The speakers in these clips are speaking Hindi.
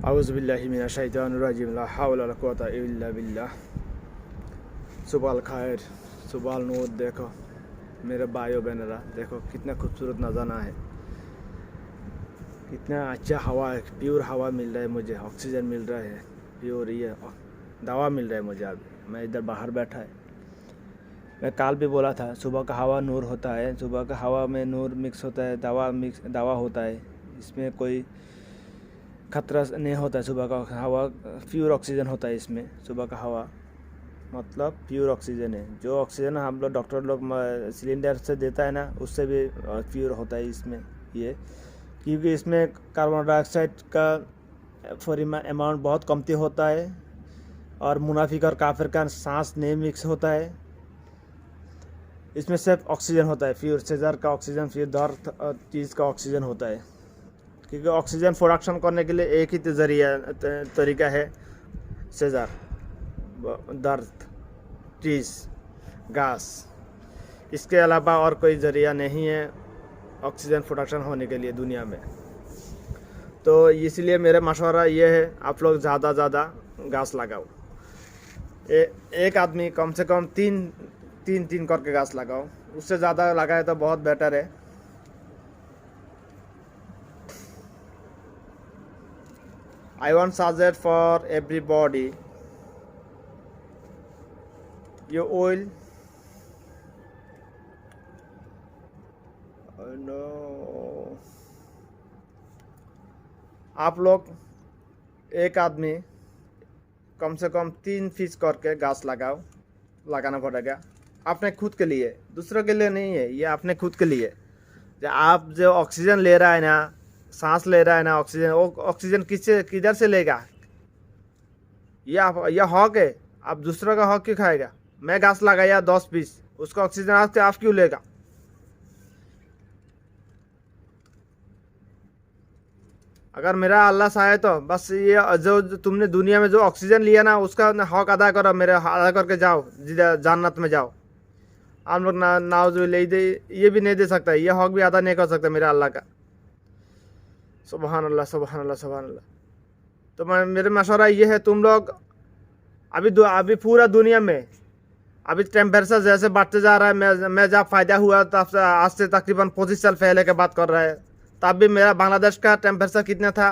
औज़ुबिल्लाहि मिनश्शैतानिर्रजीम ला हौला वला कुव्वता इल्ला बिल्लाह। सुबह खैर, सुबह नूर। देखो मेरे भाइयों बहनों, देखो कितना खूबसूरत नज़ारा है, कितना अच्छा हवा है, प्योर हवा मिल रहा है मुझे, ऑक्सीजन मिल रहा है, प्योर ये दवा मिल रहा है मुझे। अभी मैं इधर बाहर बैठा है। मैं काल भी बोला था, सुबह का हवा नूर होता है, सुबह का हवा में नूर मिक्स होता है, दवा होता है, इसमें कोई खतरा नहीं होता है। सुबह का हवा प्योर ऑक्सीजन होता है इसमें। सुबह का हवा मतलब प्योर ऑक्सीजन है। जो ऑक्सीजन हम लोग डॉक्टर लोग सिलेंडर से देता है ना, उससे भी प्योर होता है इसमें ये, क्योंकि इसमें कार्बन डाइऑक्साइड का अमाउंट बहुत कमती होता है और मुनाफिक और काफिर का सांस नहीं मिक्स होता है। इसमें सिर्फ ऑक्सीजन होता है, प्योर सीजर का ऑक्सीजन, प्योर दर चीज़ का ऑक्सीजन होता है। क्योंकि ऑक्सीजन प्रोडक्शन करने के लिए एक ही तरीका है, सीजर, दर्द, चीज़, गैस। इसके अलावा और कोई ज़रिया नहीं है ऑक्सीजन प्रोडक्शन होने के लिए दुनिया में। तो इसलिए मेरा मशवरा ये है, आप लोग ज़्यादा गैस लगाओ। एक आदमी कम से कम तीन करके गैस लगाओ, उससे ज़्यादा लगाए तो बहुत बेटर है। I want suggest for everybody, you oil, no, आप लोग एक आदमी कम से कम 3 पीस करके गैस लगाना पड़ेगा अपने खुद के लिए, दूसरों के लिए नहीं है। ये अपने खुद के लिए। जो आप जो ऑक्सीजन ले रहा है ना, सांस ले रहा है ना, ऑक्सीजन किधर से लेगा? यह हक है। आप दूसरों का हक क्यों खाएगा? मैं गैस लगाया 10 पीस, उसका ऑक्सीजन आप क्यों लेगा? अगर मेरा अल्लाह चाहे तो बस ये जो तुमने दुनिया में जो ऑक्सीजन लिया ना, उसका हक अदा करो, मेरे अदा करके जाओ, जन्नत में जाओ। हम लोग ये भी नहीं दे सकता, ये हक भी अदा नहीं कर सकता मेरा अल्लाह का। सुबहान अल्लाह, सुबहान अल्लाह, सुबहान अल्लाह। तो मेरे मशवरा ये है, तुम लोग अभी पूरा दुनिया में अभी टेम्परेचर जैसे बढ़ते जा रहा है, मैं जब फ़ायदा हुआ तब से आज से तकरीबन 25 साल पहले के बात कर रहा है, तब भी मेरा बांग्लादेश का टेम्परेचर कितना था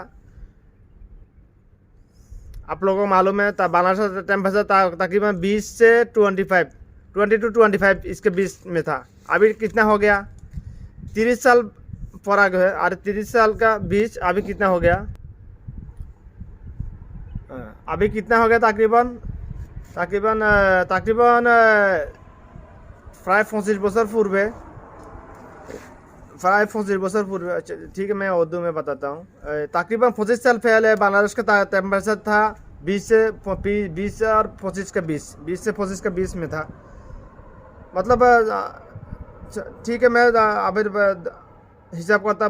आप लोगों को मालूम है? तब बांग्लादेश का टेम्परेचर तकरीबन 20 से 20 to 25 इसके बीच में था। अभी कितना हो गया? 30 साल फर्क है। और 30 साल का बीच अभी कितना हो गया? अभी कितना हो गया? तकरीबन प्राय 25 बছর पूर्व, प्राय 25 बছর पूर्व। ठीक है, मैं उर्दू में बताता हूँ। तकरीबन 25 साल पहले बांग्लादेश का टेम्परेचर था 20 और 25 के बीच, 20 से 25 के बीच में था। मतलब ठीक है, मैं अभी हिसाब करता,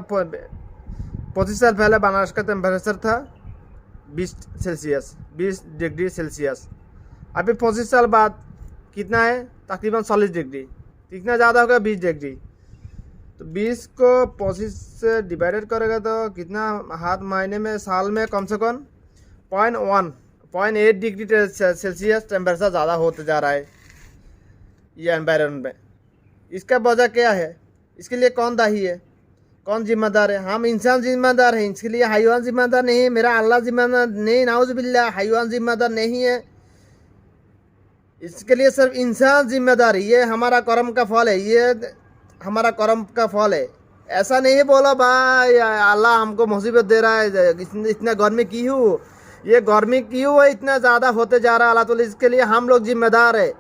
25 साल पहले बांग्लादेश का टेम्परेचर था 20 डिग्री सेल्सियस। अभी 25 साल बाद कितना है? तकरीबन 40 डिग्री। कितना ज़्यादा होगा? 20 डिग्री। तो 20 को 25 से डिवाइडेड करेगा तो कितना हाथ महीने में, साल में कम से कम 0.8 डिग्री सेल्सियस टेम्परेचर ज़्यादा होते जा रहा है ये एनवायरनमेंट में। इसका वजह क्या है? इसके लिए कौन दायी है? कौन जिम्मेदार है? हम इंसान जिम्मेदार हैं इसके लिए, हैवान जिम्मेदार नहीं है। मेरा अल्लाह जिम्मेदार नहीं, नाउज़ुबिल्लाह, हैवान जिम्मेदार नहीं है। इसके लिए सिर्फ इंसान जिम्मेदार है। ये हमारा कर्म का फल है, ये हमारा कर्म का फल है। ऐसा नहीं बोला भाई अल्लाह हमको मुसीबत दे रहा है, इतना गर्मी क्यों, ये गर्मी क्यों है इतना ज़्यादा होते जा रहा है अल्लाह, तो इसके लिए हम लोग जिम्मेदार है।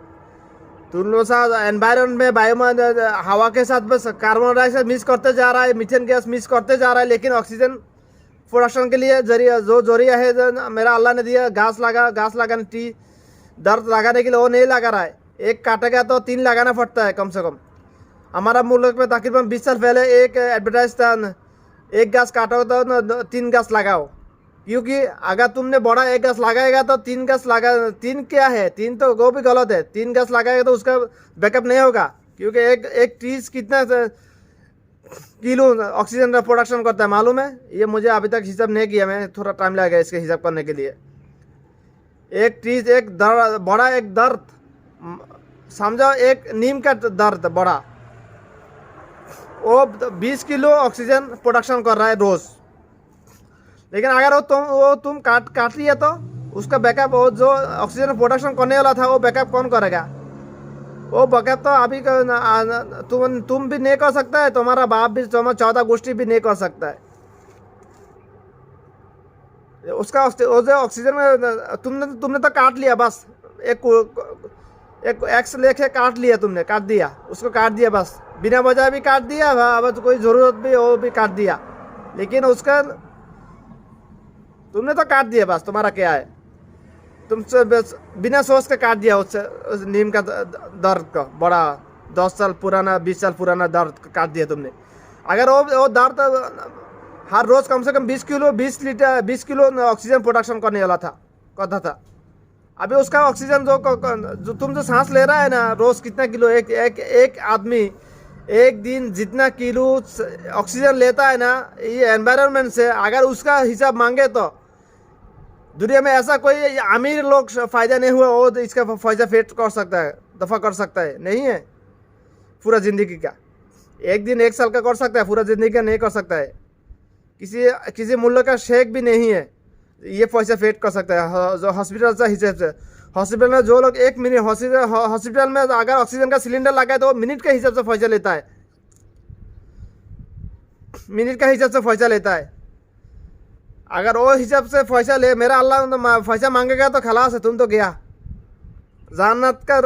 तुम लोग साथ एनवायरनमेंट में बायोमंडल हवा के साथ बस कार्बन डाइऑक्साइड मिक्स करते जा रहा है, मीथेन गैस मिक्स करते जा रहा है, लेकिन ऑक्सीजन प्रोडक्शन के लिए जरिया है जो मेरा अल्लाह ने दिया, घास लगाने, दर्द लगाने के लिए, वो नहीं लगा रहा है। एक काटेगा तो 3 लगाना पड़ता है कम से कम। हमारा मुल्क में तकरीबन 20 साल पहले एक एडवर्टाइज था, एक घास काटो तो 3 घास लगाओ, क्योंकि अगर तुमने बड़ा एक घास लगाएगा तो 3 घास लगा, 3 क्या है, 3 तो वो भी गलत है। 3 घास लगाएगा तो उसका बैकअप नहीं होगा, क्योंकि एक ट्रीज कितना किलो ऑक्सीजन का प्रोडक्शन करता है मालूम है? ये मुझे अभी तक हिसाब नहीं किया, मैं थोड़ा टाइम लगेगा इसके हिसाब करने के लिए। एक चीज़, एक दर्द बड़ा, एक दर्द समझो, एक नीम का दर्द बड़ा, वो 20 किलो ऑक्सीजन प्रोडक्शन कर रहा है रोज़। लेकिन अगर वो तुम काट लिया तो उसका बैकअप, वो जो ऑक्सीजन प्रोडक्शन करने वाला था वो बैकअप कौन करेगा? वो बैकअप तो अभी तुम भी नहीं कर सकता है, तुम्हारा बाप भी, तुम्हारा 14 गोष्ठी भी नहीं कर सकता है। उसका वो जो ऑक्सीजन में तुमने तो काट लिया बस, एक एक्स लेके काट लिया, तुमने काट दिया, उसको काट दिया बस, बिना वजह भी काट दिया, अब तो कोई ज़रूरत भी वो भी काट दिया, लेकिन उसका तुमने तो काट दिया बस। तुम्हारा क्या है, तुम बिना सोच के काट दिया उससे, उस नीम का दर्द का बड़ा 10 साल पुराना, 20 साल पुराना दर्द काट दिया तुमने। अगर वो दर्द हर रोज़ कम से कम 20 किलो ऑक्सीजन प्रोडक्शन करने वाला करता था। अभी उसका ऑक्सीजन जो तुम जो सांस ले रहा है ना, रोज़ कितना किलो एक आदमी एक दिन जितना किलो ऑक्सीजन लेता है ना ये एनवायरनमेंट से, अगर उसका हिसाब मांगे तो दुनिया में ऐसा कोई अमीर लोग फ़ायदा नहीं हुआ वो इसका फ़ायदा फेट कर सकता है, दफ़ा कर सकता है, नहीं है पूरा ज़िंदगी का। एक दिन, एक साल का कर सकता है, पूरा ज़िंदगी का नहीं कर सकता है। किसी मुल्क का शेख भी नहीं है ये पैसा फेट कर सकता है। जो हॉस्पिटल से हिसाब से, हॉस्पिटल में जो लोग 1 मिनट हॉस्पिटल में अगर ऑक्सीजन का सिलेंडर लगाए तो मिनट के हिसाब से पैसा लेता है, मिनट का हिसाब से पैसा लेता है। अगर वो हिसाब से पैसा ले, मेरा अल्लाह पैसा मांगेगा तो खलास है, तुम तो गया। जन्नत का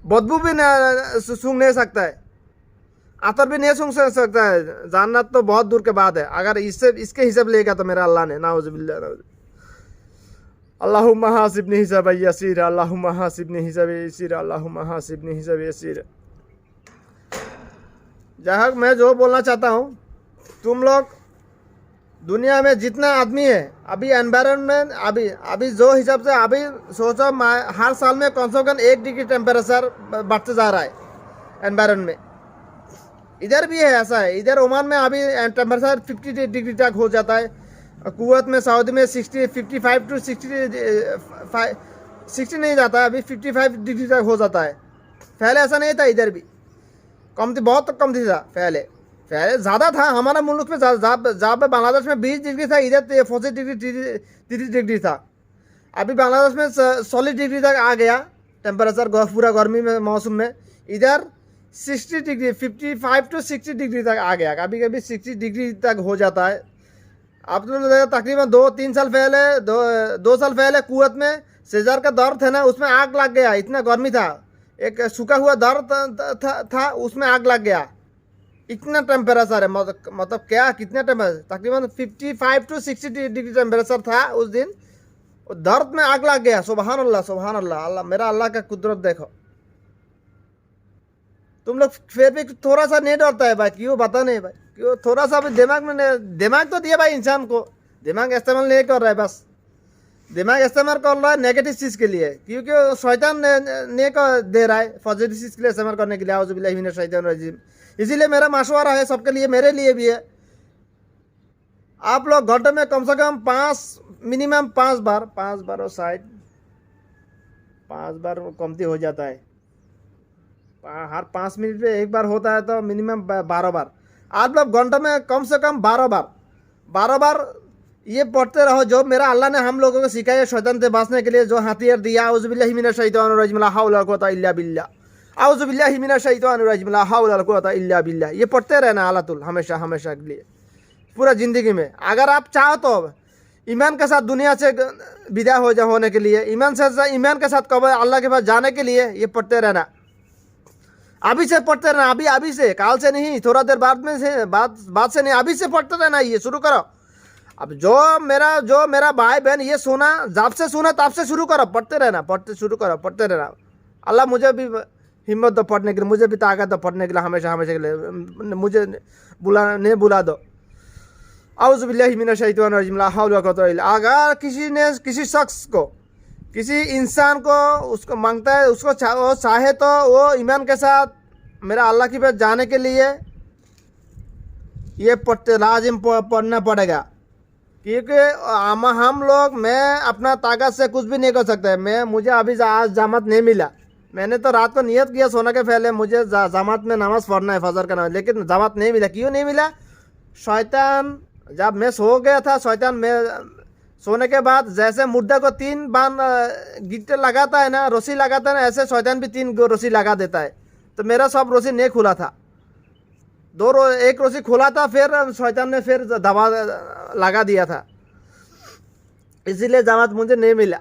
बदबू भी सूंघ नहीं सकता है, अतर भी नहीं सूंघ सकता है, जन्नत तो बहुत दूर के बाद है। अगर इसके हिसाब लेगा तो मेरा अल्लाह ने नाउज़ुबिल्लाह, अल्लाहुम्मा हासिबनी हिसाब यसीर, अल्लाहुम्मा हासिबनी हिसाब यसीर, अल्लाहुम्मा हासिबनी हिसाब यसीर। जहाँ मैं जो बोलना चाहता हूँ, तुम लोग दुनिया में जितना आदमी है अभी एनवायरनमेंट, अभी जो हिसाब से अभी सोचो, हर साल में कम से कम 1 डिग्री टेम्परेचर बढ़ते जा रहा है एनवायरनमेंट में। इधर भी है ऐसा है, इधर ओमान में अभी टेम्परेचर 50 डिग्री तक हो जाता है, कुवैत में, सऊदी में 55 टू 60 नहीं जाता है, अभी 55 डिग्री तक हो जाता है। पहले ऐसा नहीं था, इधर भी कम थी, बहुत कम थी पहले ज़्यादा था हमारा मुल्क में, जहाँ पे बांग्लादेश में 20 डिग्री था, इधर 25 डिग्री 30 डिग्री था। अभी बांग्लादेश में 40 डिग्री तक आ गया टेम्परेचर पूरा गर्मी में मौसम में। इधर 60 डिग्री 55 टू 60 डिग्री तक आ गया, कभी कभी 60 डिग्री तक हो जाता है। आप लोगों ने तकरीबन 2-3 साल पहले, 2 साल पहले कुवैत में शेजार का दर्द है ना, उसमें आग लग गया, इतना गर्मी था, एक सूखा हुआ दर्द था उसमें आग लग गया, इतना टेम्परेचर है। मतलब क्या, कितना टेम्परेचर, तकरीबन 55 टू 60 डिग्री टेम्परेचर था उस दिन, दर्द में आग लग गया। सुबहान अल्लाह, सुबहान अल्लाह, अल्लाह मेरा अल्लाह का कुदरत देखो। तुम लोग फिर भी थोड़ा सा नहीं डरता है भाई, क्यों बता नहीं भाई, क्यों थोड़ा सा भी दिमाग तो दिया भाई इंसान को, दिमाग इस्तेमाल नहीं कर रहा है, बस दिमाग इस्तेमाल कर रहा है नेगेटिव चीज़ के लिए, क्योंकि शैतान ने दे रहा है पॉजिटिव चीज़ के लिए इस्तेमाल करने के लिए। आउज़ु बिल्लाहि मिनश शैतानिर रजीम। इसीलिए मेरा मशवरा है सबके लिए, मेरे लिए भी है, आप लोग घंटे में कम से कम मिनिमम 5 बार और शायद 5 बार कमती हो जाता है, हर 5 मिनट में 1 बार होता है, तो मिनिमम 12 बार आप लोग घंटे में कम से कम 12 बार ये पढ़ते रहो, जो मेरा अल्लाह ने हम लोगों को सिखाया शैतान से बचने के लिए, जो हथियार दिया। औज़ु बिल्लाहि मिनश शैतानिर रजीम, ला हौला वला कुव्वता इल्ला बिल्लाह, औज़ु बिल्लाहि मिनश शैतानिर रजीम, ला हौला वला कुव्वता इल्ला बिल्लाह। ये पढ़ते रहना अलातुल, हमेशा हमेशा के लिए, पूरा ज़िंदगी में। अगर आप चाहो तो ईमान के साथ दुनिया से विदा होने के लिए, ईमान के साथ कब अल्लाह के पास जाने के लिए ये पढ़ते रहना, अभी से पढ़ते रहना, अभी से, काल से नहीं, थोड़ा देर बाद से नहीं, अभी से पढ़ते रहना, ये शुरू करो। अब जो मेरा भाई बहन ये सुना, जब से सुना तब से शुरू करो, पढ़ते रहना, पढ़ते रहना। अल्लाह मुझे भी हिम्मत दो पढ़ने के लिए, मुझे भी ताकत दो पढ़ने के लिए, हमेशा के लिए, मुझे बुला दो। औज़ु बिल्लाहि मिनश शैतानिर रजीम, ला हौला वला कुव्वता इल्ला। अगर किसी शख्स को, किसी इंसान को उसको मांगता है, उसको चाहे तो वो ईमान के साथ मेरा अल्लाह की बात जाने के लिए ये लाजिम पढ़ना पड़ेगा, क्योंकि हम लोग, मैं अपना ताकत से कुछ भी नहीं कर सकते। मुझे अभी आज जमात नहीं मिला। मैंने तो रात को नियत किया सोने के पहले मुझे जमात में नमाज़ पढ़ना है, फजर का नमाज, लेकिन जमात नहीं मिला। क्यों नहीं मिला? शैतान, जब मैं सो गया था, शैतान मैं सोने के बाद जैसे मुर्दा को 3 बार गिट्टे लगाता है ना, रस्सी लगाता है ना, ऐसे शैतान भी 3 रस्सी लगा देता है। तो मेरा सब रस्सी नहीं खुला था, एक रस्सी खुला था, फिर शैतान ने फिर दबा लगा दिया था, इसीलिए जमात मुझे नहीं मिला।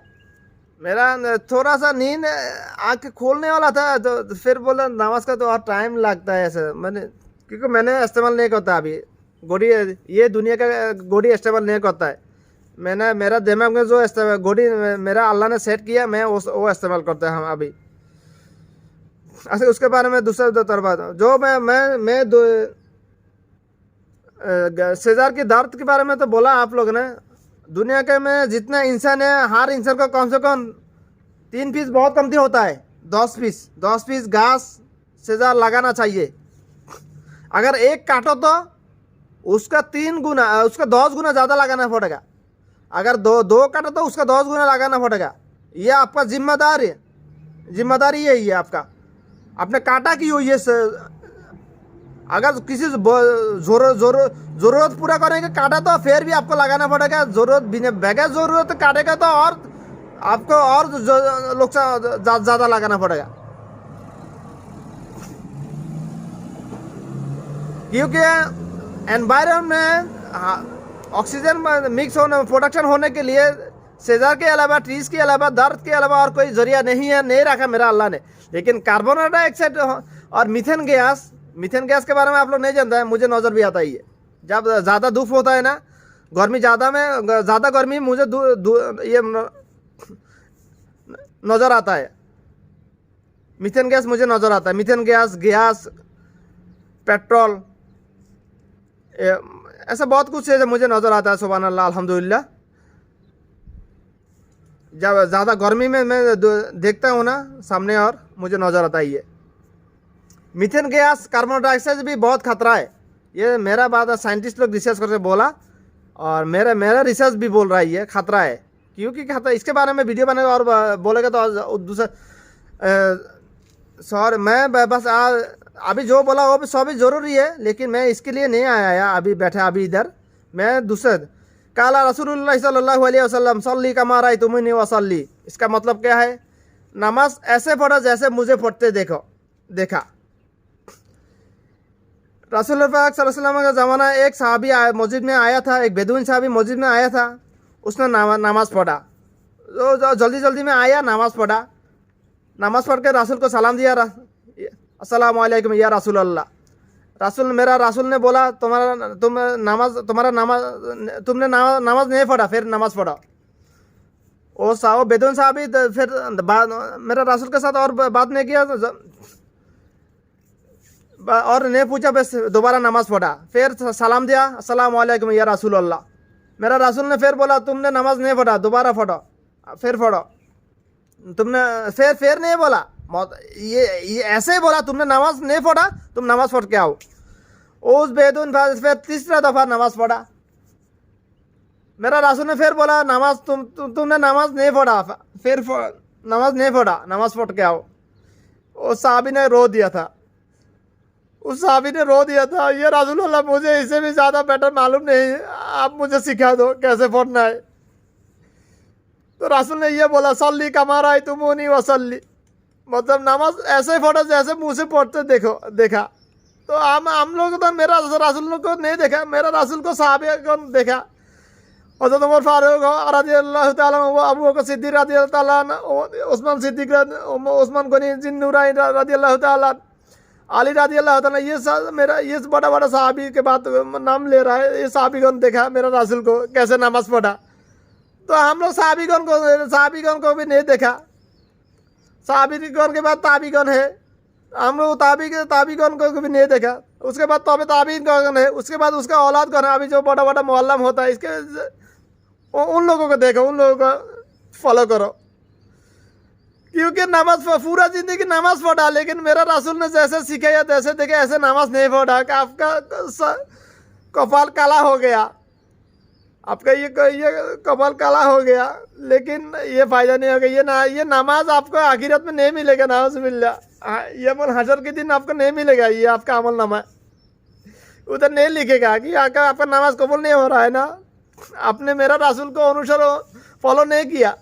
मेरा थोड़ा सा नींद आँख खोलने वाला था, तो फिर बोला नमाज का तो और टाइम लगता है ऐसे। क्योंकि मैंने इस्तेमाल नहीं करता अभी घड़ी, ये दुनिया का घड़ी इस्तेमाल नहीं करता है। मेरा दिमाग में जो घड़ी मेरा अल्लाह ने सेट किया, मैं वो इस्तेमाल करता है हम अभी। अच्छा, उसके बारे में दूसरा बात जो मैं सेजार की दर्द के बारे में तो बोला आप लोग ने। दुनिया के में जितना इंसान है, हर इंसान को कम से कम 3 पीस बहुत कमती होता है, 10 पीस घास सेजार लगाना चाहिए। अगर एक काटो तो उसका 3 गुना, उसका 10 गुना ज़्यादा लगाना पड़ेगा। अगर दो काटो तो उसका 10 गुना लगाना पड़ेगा। ये आपका जिम्मेदारी यही है आपका। आपने काटा क्यों? ये अगर किसी जरूरत पूरा करने के काटा तो फिर भी आपको लगाना पड़ेगा। बगैर जरूरत काटेगा तो और आपको और ज़्यादा लगाना पड़ेगा, क्योंकि एनवायरनमेंट ऑक्सीजन मिक्स होने, प्रोडक्शन होने के लिए सेजार के अलावा, ट्रीज के अलावा, दर्द के अलावा और कोई जरिया नहीं रखा मेरा अल्लाह ने। लेकिन कार्बन डाइऑक्साइड और मीथेन गैस के बारे में आप लोग नहीं जानते हैं, मुझे नज़र भी आता ही है। जब ज़्यादा धूप होता है ना, ज़्यादा गर्मी मुझे ये नज़र आता है। मीथेन गैस मुझे नज़र आता है। मीथेन गैस, पेट्रोल, ऐसा बहुत कुछ है जो मुझे नज़र आता है। सुभान अल्लाह, अल्हम्दुलिल्लाह। जब ज़्यादा गर्मी में मैं देखता हूँ ना सामने, और मुझे नज़र आता ही है। मीथेन गैस, कार्बन डाइऑक्साइड भी बहुत खतरा है। ये मेरा बात है, साइंटिस्ट लोग रिसर्च करके बोला, और मेरा रिसर्च भी बोल रहा है ये खतरा है। क्योंकि खतरा, इसके बारे में वीडियो बनाएगा और बोलेगा तो दूसरा सॉरी, मैं बस अभी जो बोला वो भी सभी ज़रूरी है, लेकिन मैं इसके लिए नहीं आया अभी बैठा अभी इधर। मैं दूसरे काला रसूलुल्लाह सल्लल्लाहु अलैहि वसल्लम सल्ली कमा रअयतुमूनी वसल्ली। इसका मतलब क्या है? नमाज ऐसे पढ़ो जैसे मुझे पढ़ते देखा। रसूल पाक सल्लल्लाहु अलैहि वसल्लम का ज़माना एक साहबी मस्जिद में आया था, एक बेदुइन साहबी मस्जिद में आया था। उसने नमाज़ पढ़ा, जो जल्दी में आया, नमाज़ पढ़ा। नमाज़ पढ़ के रसूल को सलाम दिया, अस्सलामु अलैकुम या रसूल अल्लाह। रसूल ने बोला तुमने नमाज नहीं पढ़ा, फिर नमाज पढ़ा। वो बेदुइन साहबी फिर मेरा रसूल के साथ और बात नहीं किया और नहीं पूछा, बस दोबारा नमाज पढ़ा, फिर सलाम दिया, अस्सलामु अलैकुम या रसूल अल्लाह। मेरा रसूल ने फिर बोला तुमने नमाज नहीं पढ़ा, दोबारा पढ़ो, फिर पढ़ो। तुमने फिर नहीं बोला, ये ऐसे ही बोला, तुमने नमाज नहीं पढ़ा, तुम नमाज पढ़ के आओ। उस बेदुइन फिर तीसरा दफ़ा नमाज पढ़ा। मेरा रसूल ने फिर बोला तुमने नमाज नहीं पढ़ा, फिर नमाज नहीं पढ़ा, नमाज पढ़ के आओ। उस साहबी ने रो दिया था। ये रसूल अल्लाह, मुझे इससे भी ज़्यादा बेटर मालूम नहीं, आप मुझे सिखा दो कैसे पढ़ना है। तो रसूल ने ये बोला सल्ली कमा रअयतुमूनी वसल्ली, मतलब नमाज ऐसे पढ़ो जैसे मुँह से पढ़ते देखा। तो हम लोग तो मेरा रसूल को नहीं देखा, मेरा रसूल को साहबे को देखा। हज़रत उमर फारूक रज़ियल्लाहु ताला अन्हु, अबू बकर सिद्दीक़ रज़ियल्लाहु ताला अन्हु, उस्मान गनी ज़ुन्नूरैन रज़ियल्लाहु ताला, अली रज़ियल्लाहु ताला, ये बड़ा साहबी के बात नाम ले रहा है। ये साहबीगण देखा मेरा रसूल को कैसे नमाज पढ़ा। तो हम लोग साहबीगण को भी नहीं देखा। साहबीगण के बाद ताबीगण है, हम लोग ताबीगण को भी नहीं देखा। उसके बाद ताबीगण है, उसके बाद उसका औलाद गण है। अभी जो बड़ा मुअल्लम होता है, इसके उन लोगों को देखो, उन लोगों को फॉलो करो। क्योंकि नमाज पूरा जिंदगी नमाज पढ़ा, लेकिन मेरा रसूल ने जैसे सिखाया जैसे देखे ऐसे नमाज नहीं पढ़ा। आपका कपाल काला हो गया, आपका ये कपाल काला हो गया, लेकिन ये फ़ायदा नहीं होगा। ये नमाज आपको आखिरत में नहीं मिलेगा, नाउज़ुबिल्लाह। ये अमल हशर के दिन आपको नहीं मिलेगा। ये आपका अमल नामा उधर नहीं लिखेगा कि आपका नमाज कबूल नहीं हो रहा है ना, आपने मेरा रसूल को अनुसार फॉलो नहीं किया।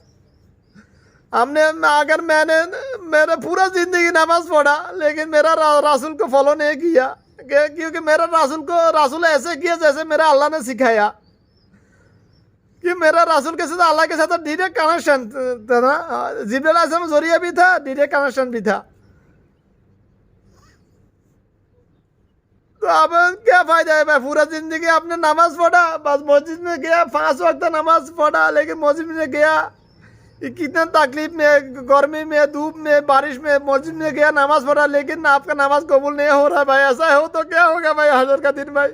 हमने अगर मैंने पूरा ज़िंदगी नमाज पढ़ा लेकिन मेरा रसूल को फॉलो नहीं किया, क्योंकि मेरा रसूल ऐसे किया जैसे मेरा अल्लाह ने सिखाया। कि मेरा रसूल के साथ अल्लाह के साथ डायरेक्ट कनेक्शन था ना, जिब्रील अलैहिस्सलाम जरिया भी था, डायरेक्ट कनेक्शन भी था। तो अब क्या फ़ायदा है भाई, पूरा ज़िंदगी आपने नमाज पढ़ा, बस मस्जिद में गया, 5 वक्त नमाज पढ़ा, लेकिन मस्जिद में गया कितना तकलीफ में, गर्मी में, धूप में, बारिश में, मस्जिद में गया, नमाज पढ़ा, लेकिन आपका नमाज कबूल नहीं हो रहा भाई। ऐसा हो तो क्या होगा भाई हशर का दिन भाई।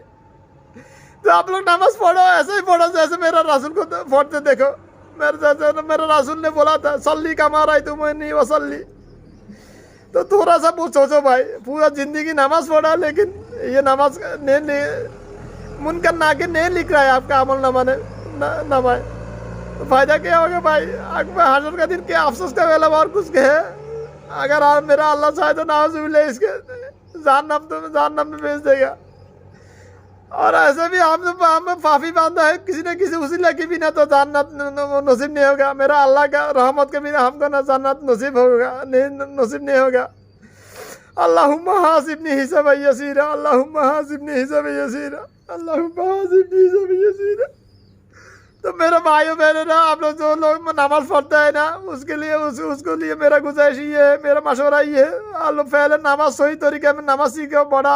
तो आप लोग नमाज पढ़ो, ऐसे ही पढ़ो जैसे मेरा रसूल को पढ़ते देखो। मेरा रसूल ने बोला था सल्ली कमा रही तुम नहीं वसल्ली। तो थोड़ा सा सोचो भाई, पूरा ज़िंदगी नमाज पढ़ा लेकिन ये नमाज नहीं मुनकर नाकिर नहीं लिख रहा है आपका अमल नामा। तो फायदा क्या होगा भाई, हशर का दिन क्या अफसोस का वेला और कुछ कहे। अगर आप मेरा अल्लाह चाहे तो नाउज़ुबिल्लाह इसके जहन्नम में भेज देगा। और ऐसे भी हम फाफी बांधा है, किसी न किसी उसीला के बिना तो जन्नत नसीब नहीं होगा। मेरा अल्लाह का रहमत के बिना हमको ना जन्नत नसीब होगा, नसीब नहीं होगा। अल्लाहुम्मा हासिबनी हिसाबा यसीरा, अल्लाहुम्मा हासिबनी हिसाबा यसीरा, अल्लाहुम्मा हासिबनी हिसाबा यसीरा। तो मेरे भाइयों बहनों ना, आप लोग जो लोग नमाज पढ़ते हैं ना, उसके लिए उसको लिए मेरा गुजारिश ये है, मेरा मशवरा ये है, आप लोग पहले नमाज सही तरीके में नमाज सीखो। बड़ा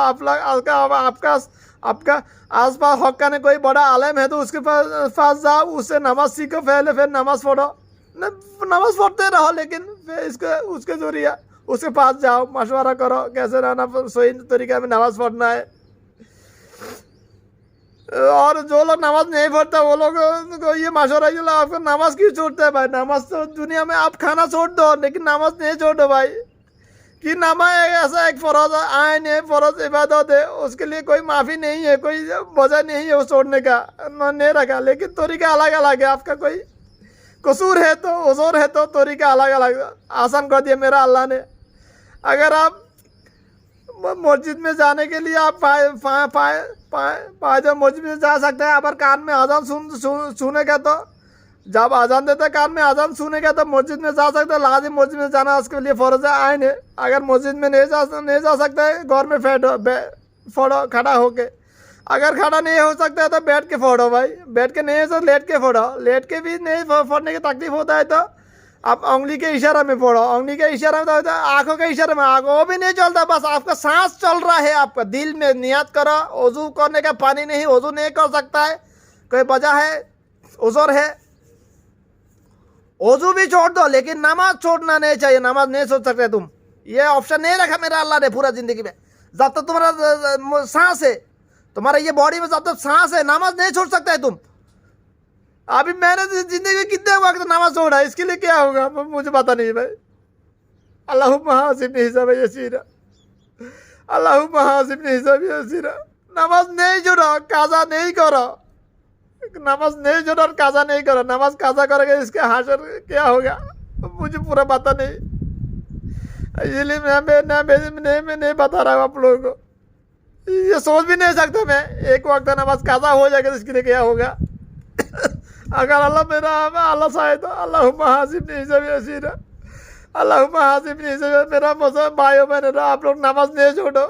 आपका आसपास हक्का ने कोई बड़ा आलम है तो उसके पास जाओ, उससे नमाज सीखो पहले, फिर नमाज पढ़ो। नमाज पढ़ते रहो, लेकिन फिर उसके जरिए उसके पास जाओ, मशवरा करो कैसे रहना सही तरीके में नमाज पढ़ना है। और जो लोग नमाज नहीं पढ़ते वो लोग को ये मशवरा ये आपको नमाज क्यों छोड़ते हैं भाई। नमाज तो दुनिया में आप खाना छोड़ दो, लेकिन नमाज नहीं छोड़ो भाई। कि नमाज ऐसा एक फ़र्ज आइन है, फ़र्ज इबादत है, उसके लिए कोई माफ़ी नहीं है, कोई वजह नहीं है वो छोड़ने का, नहीं रखा। लेकिन तरीका अलग अलग है, आपका कोई कसूर है तो उज़र है तो तरीका अलग अलग आसान कर दिया मेरा अल्लाह ने। अगर आप मस्जिद में जाने के लिए आप पायदल मस्जिद में जा सकते हैं, अगर कान में अजान सुनेगा तो जब अजान देता है कान में अजान सुनेगा तो मस्जिद में जा सकते हैं। लाजिम मस्जिद में जाना उसके लिए फ़र्ज है, आइन है। अगर मस्जिद में नहीं जा सकते हैं, घर में फोड़ो खड़ा होके। अगर खड़ा नहीं हो सकता है तो बैठ के फोड़ो भाई, बैठ के नहीं हो सकता लेट के फोड़ो। लेट के भी नहीं फोड़ने की तकलीफ होता है तो आप उंगली के इशारा में फोड़ो, उंगली के इशारा में तो आँखों के इशारे में, आँखों वो भी नहीं चलता, बस आपका सांस चल रहा है। आपका दिल में नियत करो, वजू करने का पानी नहीं, वजू नहीं कर सकता है, कोई वजह है, उज़र है, वजू भी छोड़ दो, लेकिन नमाज छोड़ना नहीं चाहिए। नमाज नहीं छोड़ सकते तुम, ये ऑप्शन नहीं रखा मेरा अल्लाह ने पूरा ज़िंदगी में। जब तक तुम्हारा सांस है, तुम्हारा ये बॉडी में जब तक सांस है, नमाज नहीं छोड़ सकते तुम। अभी मैंने ज़िंदगी में कितने वक्त नमाज छोड़ा, इसके लिए क्या होगा मुझे पता नहीं भाई। अल्लाहुम्मा हासिबनी हिसाबा यसीरा, अल्लाहुम्मा हासिबनी हिसाबा यसीरा। नमाज नहीं छोड़ो, काज़ा नहीं करो, नमाज नहीं छोड़ो और काज़ा नहीं करो। नमाज काज़ा करोगे इसके हाशर क्या होगा मुझे पूरा पता नहीं, इसलिए मैं नहीं बता रहा हूँ आप लोगों को। ये सोच भी नहीं सकता मैं, एक वक्त नमाज काज़ा हो जाएगा तो इसके लिए क्या होगा। अगर अल्लाह चाहे तो अल्लाहुम्मा हासिबनी हिसाबा यसीरा, अल्लाहुम्मा हासिबनी हिसाबा। मेरा भाइयों बहनों, आप लोग नमाज नहीं छोड़ो।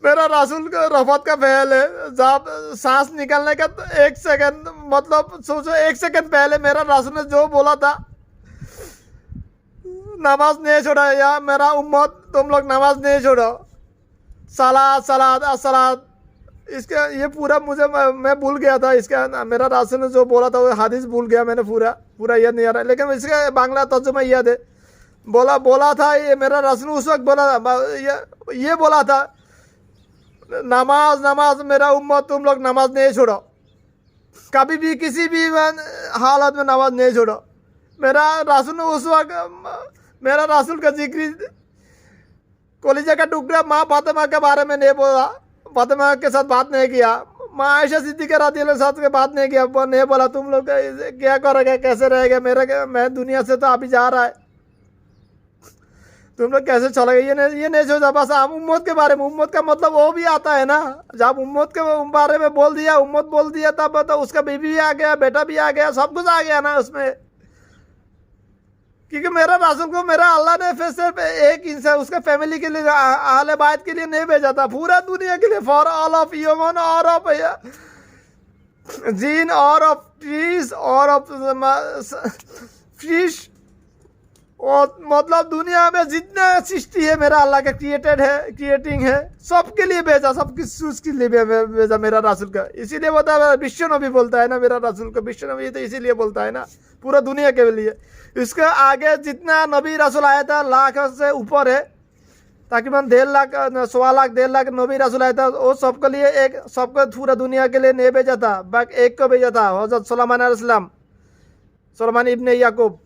मेरा रसूल का रफत का फैल है, जब सांस निकलने का 1 सेकंड, मतलब सोचो 1 सेकंड पहले मेरा रसूल ने जो बोला था, नमाज नहीं छोड़ा या मेरा उम्मत तुम लोग नमाज नहीं छोड़ो, सलात सलात असलात, इसका ये पूरा मैं भूल गया था। इसका मेरा रसूल ने जो बोला था वो हदीस भूल गया मैंने, पूरा याद नहीं आ रहा, लेकिन इसका बांग्ला तर्जुमा याद है। बोला था ये मेरा रसूल उस वक्त बोला था, ये बोला था नमाज मेरा उम्मत तुम लोग नमाज नहीं छोड़ो, कभी भी किसी भी हालत में नमाज नहीं छोड़ो। मेरा रसूल ने उस वक्त मेरा रसूल का जिक्र कलीजा का टुकड़ा माँ फातिमा के बारे में नहीं बोला, फातिमा के साथ बात नहीं किया, माँ आयशा सिद्दीक़ा रज़ियल्लाहु अन्हा के साथ बात नहीं किया, नहीं बोला तुम लोग क्या करोगे, कैसे रहेगा, मैं दुनिया से तो अभी जा रहा है, तुम लोग कैसे चलोगे, ये नहीं सोचा। बस आप उम्मत के बारे में, उम्मत का मतलब वो भी आता है ना, जब उम्मत के बारे में बोल दिया, उम्मत बोल दिया, तब तो उसका बीवी भी आ गया, बेटा भी आ गया, सब कुछ आ गया ना उसमें। क्योंकि मेरा रसूल को मेरा अल्लाह ने फिर सिर्फ एक इंसान उसका फैमिली के लिए, अहले बायत के लिए नहीं भेजा था, पूरा दुनिया के लिए, फॉर ऑल ऑफ ह्यूमन और ऑफ जीन और ऑफ ट्रीज और ऑफ फिश, और मतलब दुनिया में जितना सृष्टि है मेरा अल्लाह का क्रिएटिंग है, सबके लिए भेजा, सब किस उसके लिए भेजा मेरा रसूल का। इसीलिए बोलता है विश्व नबी बोलता है ना, मेरा रसूल को विश्व नबी तो इसीलिए बोलता है ना, पूरा दुनिया के लिए। इसके आगे जितना नबी रसूल आया था लाख से ऊपर है, तकरीबन 1.5 लाख 1.25 लाख 1.5 लाख नबी रसूल आया था, वो सबके लिए एक, सबको पूरा दुनिया के लिए नहीं भेजा था, बस एक को भेजा था, हज़रत सुलेमान इब्ने याकूब,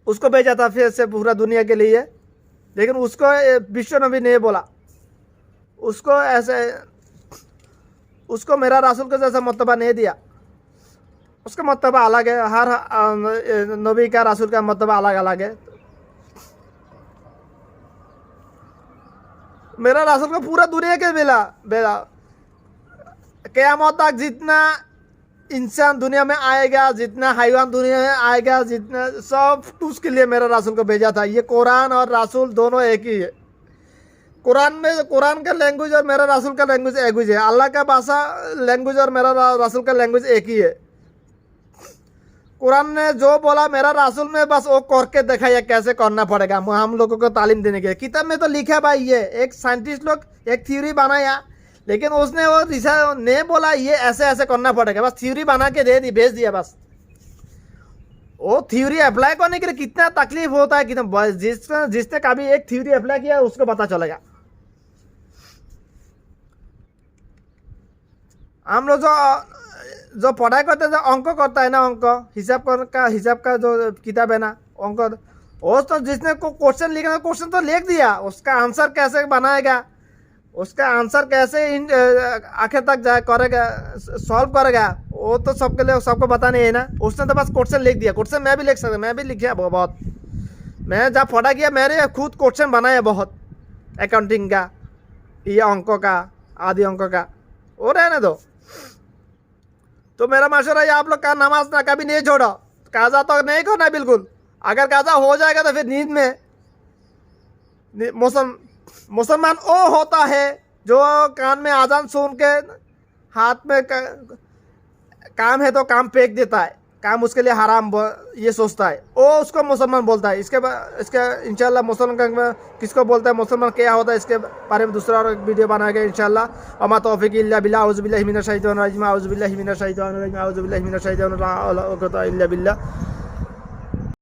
उसको भेजा था फिर से पूरा दुनिया के लिए। लेकिन उसको विश्व नबी नहीं बोला, उसको ऐसे, उसको मेरा रसूल को जैसा मर्तबा नहीं दिया, उसका मर्तबा अलग है, हर नबी का रसूल का मर्तबा अलग अलग है। मेरा रसूल को पूरा दुनिया के भेजा, क़यामत तक जितना इंसान दुनिया में आएगा, जितना हैवान दुनिया में आएगा, जितना सब उसके लिए मेरा रसूल को भेजा था। ये कुरान और रसूल दोनों एक ही है। कुरान का लैंग्वेज और मेरा रसूल का लैंग्वेज एक ही है। अल्लाह का भाषा लैंग्वेज और मेरा रसूल का लैंग्वेज एक ही है। कुरान ने जो बोला मेरा रसूल ने बस वो करके दिखाया कैसे करना पड़ेगा, हम लोगों को तालीम देने के। किताब में तो लिखा भाई, ये एक साइंटिस्ट लोग एक थ्योरी बनाया, लेकिन उसने वो रिसर्च नहीं बोला ये ऐसे ऐसे करना पड़ेगा, बस थ्योरी बना के दे दी, भेज दिया बस। वो थ्योरी अप्लाई करने के लिए कितना तकलीफ होता है, कितना, जिसने कभी एक थ्योरी अप्लाई किया उसको पता चलेगा। हम लोग जो पढ़ाई करते हैं, जो अंक करता है ना, अंक हिसाब का जो किताब है ना, अंक, वो तो जिसने को क्वेश्चन लिखना, क्वेश्चन तो लिख दिया, उसका आंसर कैसे बनाएगा, उसका आंसर कैसे आखिर तक जाए करेगा, सॉल्व करेगा, वो तो सबके लिए सबको पता नहीं है ना। उसने तो बस क्वेश्चन लिख दिया। क्वेश्चन मैं भी लिख सकता, मैं भी लिखा बहुत, मैं जब पढ़ा किया मैंने खुद क्वेश्चन बनाया बहुत, अकाउंटिंग का, ये अंकों का, आदि अंकों का, वो रहने दो। तो मेरा मशवरा है आप लोग का नमाज ना कभी नहीं छोड़ो, काजा तो नहीं करना बिल्कुल। अगर काजा हो जाएगा तो फिर नींद में, मुसलमान वो होता है जो कान में आजान सुन के हाथ में काम है तो काम फेंक देता है, काम उसके लिए हराम ये सोचता है, वो उसको मुसलमान बोलता है। इसके इंशाल्लाह मुसलमान का किसको बोलता है, मुसलमान क्या होता है, इसके बारे में दूसरा और एक वीडियो बनाएगा इंशाल्लाह। अमा तौफीक इल्ला बिल्लाह, औज़ु बिल्लाहि मिनश शैतानिर रजीम, औज़ु बिल्लाहि मिनश शैतानिर रजीम, औज़ु बिल्लाहि मिनश शैतानिर रजीम, इल्ला बिल्लाह।